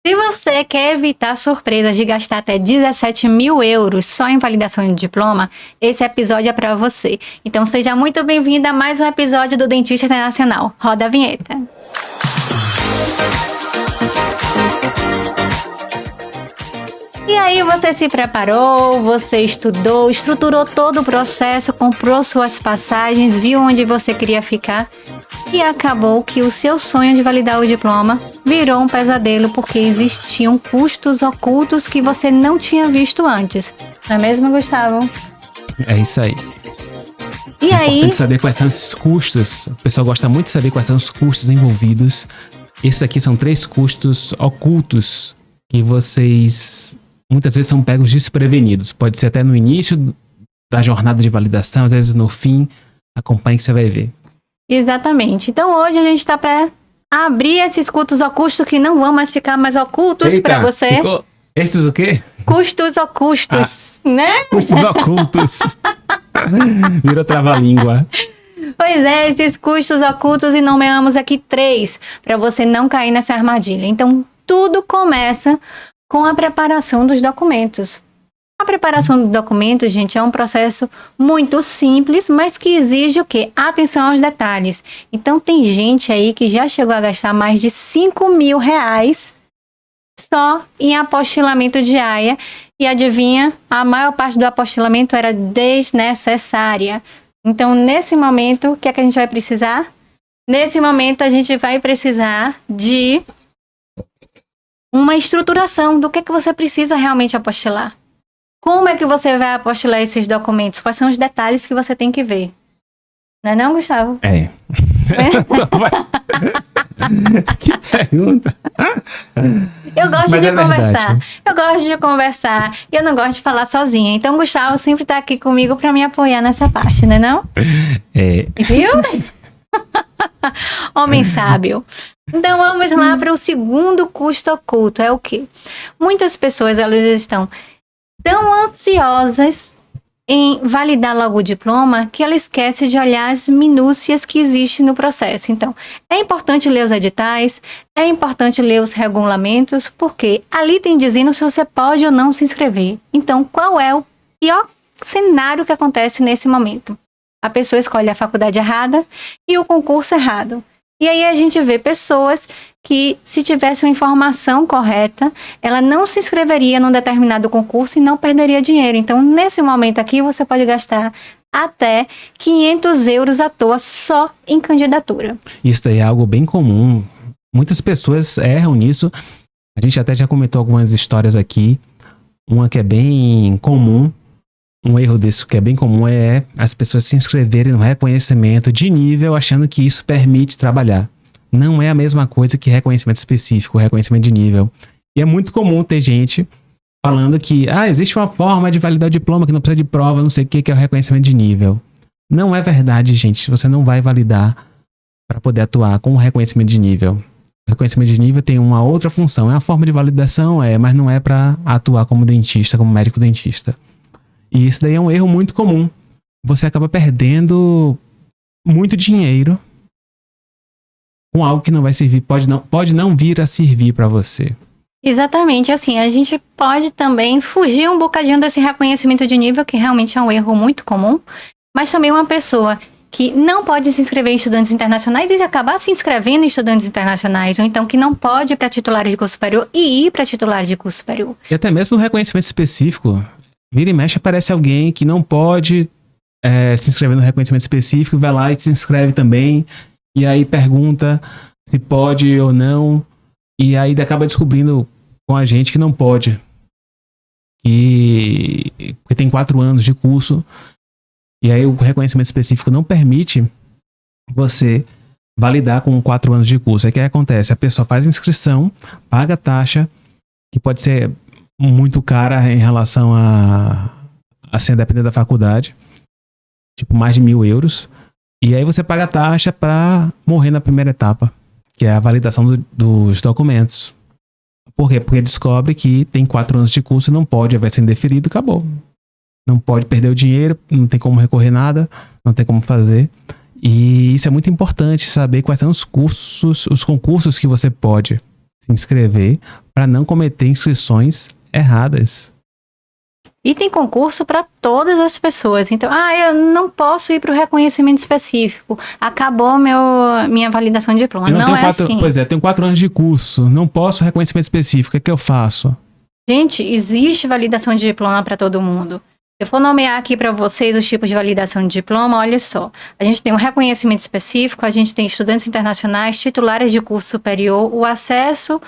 Se você quer evitar surpresas de gastar até 17 mil euros só em validação de diploma, esse episódio é para você. Então seja muito bem-vindo a mais um episódio do Dentista Internacional. Roda a vinheta. E aí você se preparou, você estudou, estruturou todo o processo, comprou suas passagens, viu onde você queria ficar e acabou que o seu sonho de validar o diploma virou um pesadelo porque existiam custos ocultos que você não tinha visto antes. Não é mesmo, Gustavo? É isso aí. E É aí... importante saber quais são esses custos. O pessoal gosta muito de saber quais são os custos envolvidos. Esses aqui são 3 custos ocultos que vocês muitas vezes são pegos desprevenidos. Pode ser até no início da jornada de validação, às vezes no fim. Acompanhe que você vai ver. Exatamente. Então hoje a gente está para abrir esses custos ocultos que não vão mais ficar mais ocultos para você. Ficou... Esses o quê? Custos ocultos, né? Custos ocultos. Virou trava-língua. Pois é, esses custos ocultos e nomeamos aqui 3 para você não cair nessa armadilha. Então tudo começa com a preparação dos documentos. A preparação do documento, gente, é um processo muito simples, mas que exige o quê? Atenção aos detalhes. Então, tem gente aí que já chegou a gastar mais de 5 mil reais só em apostilamento de AIA. E adivinha, a maior parte do apostilamento era desnecessária. Então, nesse momento, o que é que a gente vai precisar? Nesse momento, a gente vai precisar de uma estruturação do que você precisa realmente apostilar. Como é que você vai apostilar esses documentos? Quais são os detalhes que você tem que ver? Não é não, Gustavo? É. Que pergunta. Eu gosto Mas de é conversar. verdade. Eu gosto de conversar. E eu não gosto de falar sozinha. Então, o Gustavo sempre tá aqui comigo para me apoiar nessa parte, não é não? É. Viu? Homem sábio. Então, vamos lá para o segundo custo oculto. É o quê? Muitas pessoas, elas estão tão ansiosas em validar logo o diploma que ela esquece de olhar as minúcias que existem no processo. Então, é importante ler os editais, é importante ler os regulamentos, porque ali tem dizendo se você pode ou não se inscrever. Então, qual é o pior cenário que acontece nesse momento? A pessoa escolhe a faculdade errada e o concurso errado. E aí a gente vê pessoas que, se tivesse uma informação correta, ela não se inscreveria num determinado concurso e não perderia dinheiro. Então, nesse momento aqui, você pode gastar até 500 euros à toa só em candidatura. Isso daí é algo bem comum. Muitas pessoas erram nisso. A gente até já comentou algumas histórias aqui. Uma que é bem comum. Um erro desse que é bem comum é as pessoas se inscreverem no reconhecimento de nível achando que isso permite trabalhar. Não é a mesma coisa que reconhecimento específico, reconhecimento de nível. E é muito comum ter gente falando que existe uma forma de validar o diploma que não precisa de prova, não sei o que é o reconhecimento de nível. Não é verdade, gente. Você não vai validar para poder atuar com o reconhecimento de nível. O reconhecimento de nível tem uma outra função. É uma forma de validação, mas não é para atuar como dentista, como médico dentista. E isso daí é um erro muito comum. Você acaba perdendo muito dinheiro com algo que não vai servir, pode não vir a servir para você. Exatamente, assim, a gente pode também fugir um bocadinho desse reconhecimento de nível, que realmente é um erro muito comum, mas também uma pessoa que não pode se inscrever em estudantes internacionais e acabar se inscrevendo em estudantes internacionais, ou então que não pode ir para titulares de curso superior e ir para titulares de curso superior. E até mesmo no reconhecimento específico, vira e mexe aparece alguém que não pode se inscrever no reconhecimento específico, vai lá e se inscreve também, e aí pergunta se pode ou não, e aí acaba descobrindo com a gente que não pode. Porque tem 4 anos de curso, e aí o reconhecimento específico não permite você validar com 4 anos de curso. Aí o que acontece? A pessoa faz inscrição, paga a taxa, que pode ser muito cara em relação assim, dependendo da faculdade, tipo mais de 1.000 euros, e aí você paga a taxa para morrer na primeira etapa, que é a validação dos documentos. Por quê? Porque descobre que tem 4 anos de curso e não pode, vai ser indeferido, acabou. Não pode perder o dinheiro, não tem como recorrer nada, não tem como fazer. E isso é muito importante, saber quais são os concursos que você pode se inscrever para não cometer inscrições erradas. E tem concurso para todas as pessoas. Então, eu não posso ir para o reconhecimento específico. Acabou minha validação de diploma. Não é assim. Pois é, tenho 4 anos de curso, não posso reconhecimento específico. O que eu faço? Gente, existe validação de diploma para todo mundo. Se eu for nomear aqui para vocês os tipos de validação de diploma, olha só. A gente tem um reconhecimento específico, a gente tem estudantes internacionais, titulares de curso superior, o acesso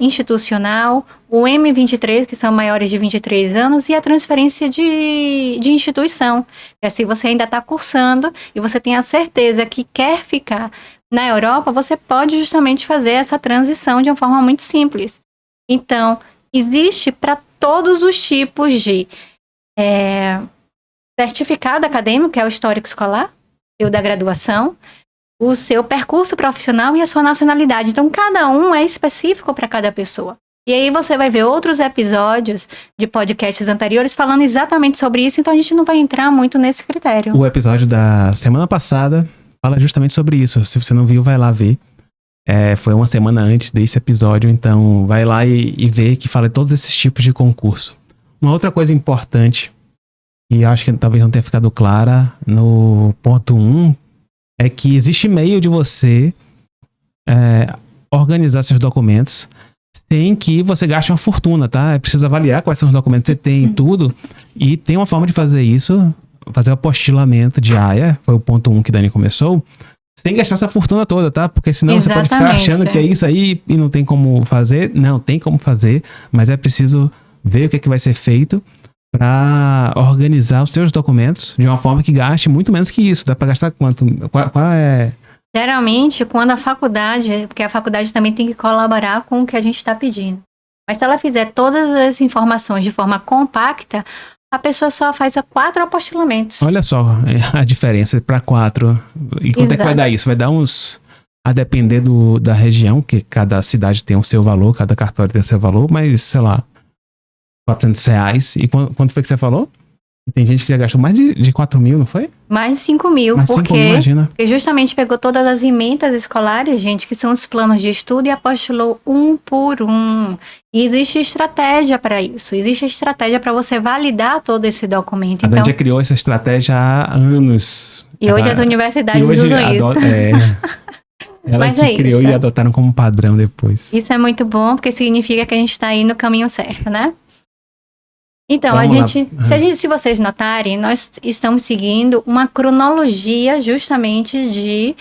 institucional, o M23, que são maiores de 23 anos, e a transferência de instituição. Se você ainda está cursando e você tem a certeza que quer ficar na Europa, você pode justamente fazer essa transição de uma forma muito simples. Então, existe para todos os tipos de certificado acadêmico, que é o histórico escolar, o da graduação, o seu percurso profissional e a sua nacionalidade. Então, cada um é específico para cada pessoa. E aí você vai ver outros episódios de podcasts anteriores falando exatamente sobre isso, então a gente não vai entrar muito nesse critério. O episódio da semana passada fala justamente sobre isso. Se você não viu, vai lá ver. Foi uma semana antes desse episódio, então vai lá e vê que fala de todos esses tipos de concurso. Uma outra coisa importante, e acho que talvez não tenha ficado clara no ponto 1, é que existe meio de você organizar seus documentos sem que você gaste uma fortuna, tá? É preciso avaliar quais são os documentos que você tem e tudo. E tem uma forma de fazer isso, fazer o apostilamento de AIA, foi o ponto 1 que Dani começou, sem gastar essa fortuna toda, tá? Porque senão você pode ficar achando que é isso aí e não tem como fazer. Não, tem como fazer, mas é preciso ver o que vai ser feito para organizar os seus documentos de uma forma que gaste muito menos que isso. Dá para gastar quanto? Qual é? Geralmente, quando a faculdade, porque a faculdade também tem que colaborar com o que a gente está pedindo. Mas se ela fizer todas as informações de forma compacta, a pessoa só faz 4 apostilamentos. Olha só a diferença para 4. E quanto é que vai dar isso? Vai dar uns... A depender da região, que cada cidade tem o seu valor, cada cartório tem o seu valor, mas, sei lá, R$400. E quanto foi que você falou? Tem gente que já gastou mais de 4 mil, não foi? Mais de 5 mil, porque justamente pegou todas as emendas escolares, gente, que são os planos de estudo, e apostilou um por um. E existe estratégia para isso, existe estratégia para você validar todo esse documento. A Dani já criou essa estratégia há anos. E hoje as universidades usam isso. Ela que criou e adotaram como padrão depois. Isso é muito bom, porque significa que a gente está aí no caminho certo, né? Então, se vocês notarem, nós estamos seguindo uma cronologia justamente de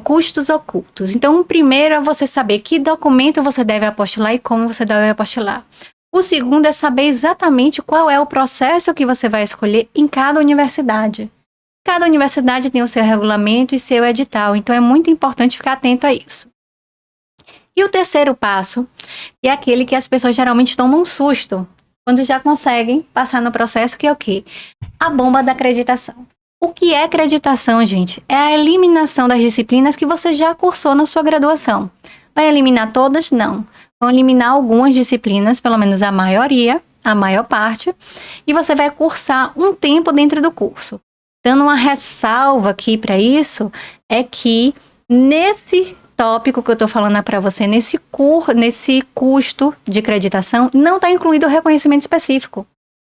custos ocultos. Então, o primeiro é você saber que documento você deve apostilar e como você deve apostilar. O segundo é saber exatamente qual é o processo que você vai escolher em cada universidade. Cada universidade tem o seu regulamento e seu edital, então é muito importante ficar atento a isso. E o terceiro passo é aquele que as pessoas geralmente tomam um susto quando já conseguem passar no processo, que é o quê? A bomba da acreditação. O que é acreditação, gente? É a eliminação das disciplinas que você já cursou na sua graduação. Vai eliminar todas? Não. Vão eliminar algumas disciplinas, pelo menos a maioria, a maior parte, e você vai cursar um tempo dentro do curso. Dando uma ressalva aqui para isso, é que nesse tópico que eu estou falando para você, nesse custo de acreditação, não está incluído o reconhecimento específico.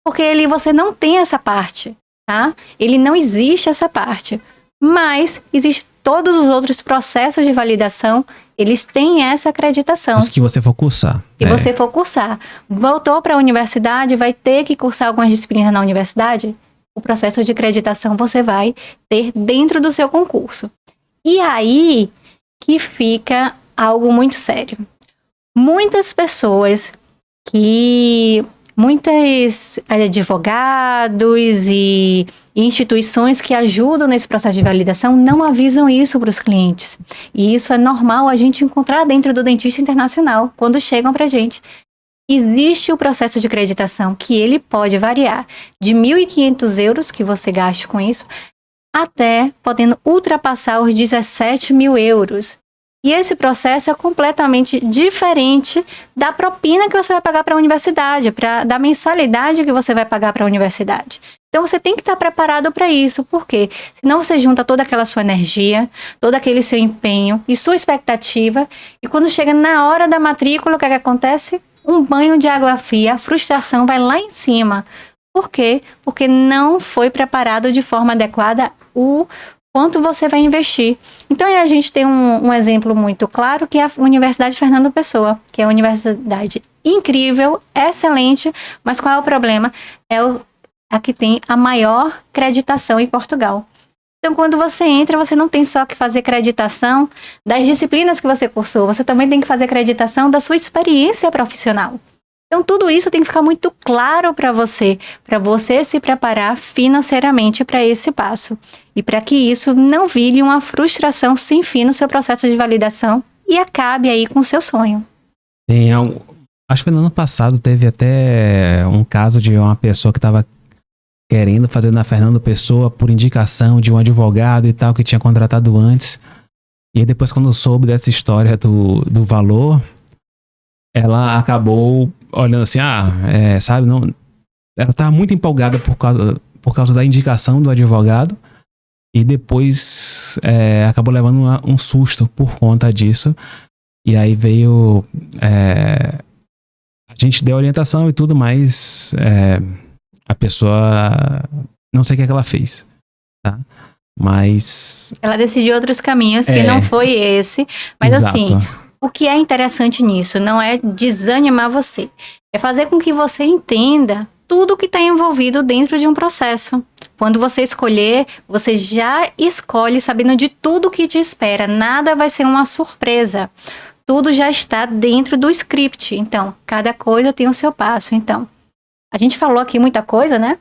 Porque você não tem essa parte, tá? Ele não existe essa parte. Mas existe todos os outros processos de validação, eles têm essa acreditação. Os que você for cursar. Se você for cursar. Voltou para a universidade, vai ter que cursar algumas disciplinas na universidade? O processo de acreditação você vai ter dentro do seu concurso. E aí que fica algo muito sério. Muitos advogados e instituições que ajudam nesse processo de validação não avisam isso para os clientes. E isso é normal a gente encontrar dentro do dentista internacional, quando chegam para a gente. Existe o processo de acreditação, que ele pode variar de €1.500 que você gaste com isso, até podendo ultrapassar os €17.000. E esse processo é completamente diferente da propina que você vai pagar para a universidade, da mensalidade que você vai pagar para a universidade. Então você tem que estar preparado para isso, porque senão você junta toda aquela sua energia, todo aquele seu empenho e sua expectativa, e quando chega na hora da matrícula, o que é que acontece? Um banho de água fria, a frustração vai lá em cima. Por quê? Porque não foi preparado de forma adequada o quanto você vai investir. Então, a gente tem um exemplo muito claro, que é a Universidade Fernando Pessoa, que é uma universidade incrível, excelente, mas qual é o problema? É a que tem a maior creditação em Portugal. Então, quando você entra, você não tem só que fazer acreditação das disciplinas que você cursou, você também tem que fazer acreditação da sua experiência profissional. Então, tudo isso tem que ficar muito claro para você se preparar financeiramente para esse passo. E para que isso não vire uma frustração sem fim no seu processo de validação e acabe aí com o seu sonho. Acho que no ano passado teve até um caso de uma pessoa que estava querendo fazer na Fernando Pessoa por indicação de um advogado e tal, que tinha contratado antes. E aí depois, quando soube dessa história do valor, ela acabou olhando assim, sabe, não, ela estava muito empolgada por causa da indicação do advogado e depois acabou levando um susto por conta disso. E aí veio, a gente deu orientação e tudo, mas a pessoa, não sei o que é que ela fez, tá? Mas... ela decidiu outros caminhos, que não foi esse, mas exato. Assim... o que é interessante nisso não é desanimar você, é fazer com que você entenda tudo que está envolvido dentro de um processo. Quando você escolher, você já escolhe sabendo de tudo que te espera, nada vai ser uma surpresa. Tudo já está dentro do script, então, cada coisa tem o seu passo. Então, a gente falou aqui muita coisa, né?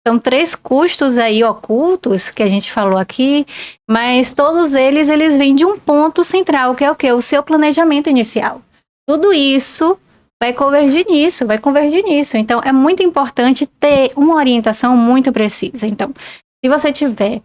São 3 custos aí ocultos que a gente falou aqui, mas todos eles vêm de um ponto central, que é o quê? O seu planejamento inicial. Tudo isso vai convergir nisso. Então, é muito importante ter uma orientação muito precisa. Então, se você tiver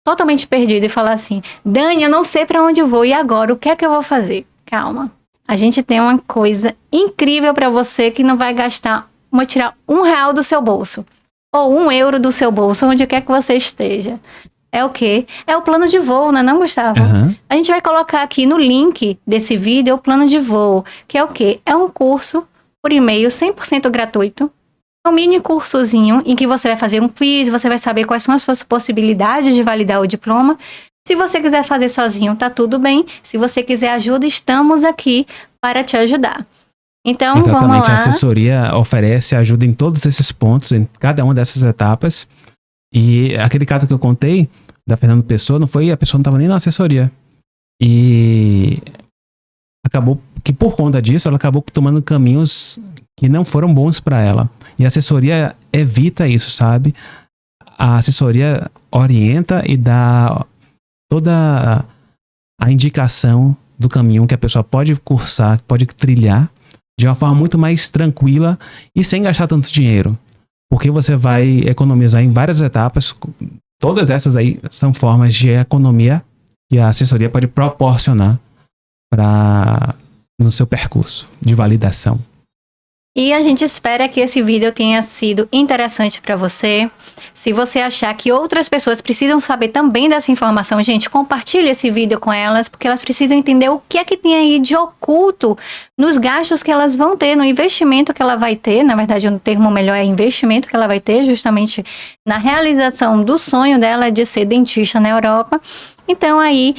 totalmente perdido e falar assim, Dani, eu não sei para onde eu vou, e agora, o que é que eu vou fazer? Calma. A gente tem uma coisa incrível para você que não vai gastar, vou tirar R$1 do seu bolso. Ou €1 do seu bolso, onde quer que você esteja. É o quê? É o plano de voo, não é não, Gustavo? Uhum. A gente vai colocar aqui no link desse vídeo o plano de voo, que é o quê? É um curso por e-mail 100% gratuito. Um mini cursozinho em que você vai fazer um quiz, você vai saber quais são as suas possibilidades de validar o diploma. Se você quiser fazer sozinho, tá tudo bem. Se você quiser ajuda, estamos aqui para te ajudar. Então, exatamente, vamos lá. A assessoria oferece ajuda em todos esses pontos, em cada uma dessas etapas. E aquele caso que eu contei, da Fernando Pessoa, a pessoa não estava nem na assessoria. E acabou que por conta disso, ela acabou tomando caminhos que não foram bons para ela. E a assessoria evita isso, sabe? A assessoria orienta e dá toda a indicação do caminho que a pessoa pode cursar, pode trilhar, de uma forma muito mais tranquila e sem gastar tanto dinheiro. Porque você vai economizar em várias etapas. Todas essas aí são formas de economia que a assessoria pode proporcionar no seu percurso de validação. E a gente espera que esse vídeo tenha sido interessante para você. Se você achar que outras pessoas precisam saber também dessa informação, gente, compartilhe esse vídeo com elas, porque elas precisam entender o que é que tem aí de oculto nos gastos que elas vão ter, no investimento que ela vai ter. Na verdade, o termo melhor é investimento que ela vai ter, justamente na realização do sonho dela de ser dentista na Europa. Então, aí...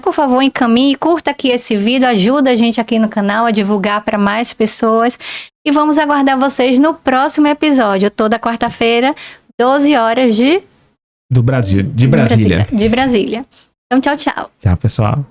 por favor, encaminhe, curta aqui esse vídeo, ajuda a gente aqui no canal a divulgar para mais pessoas e vamos aguardar vocês no próximo episódio, toda quarta-feira, 12 horas de Brasília. Então, tchau, tchau. Tchau, pessoal.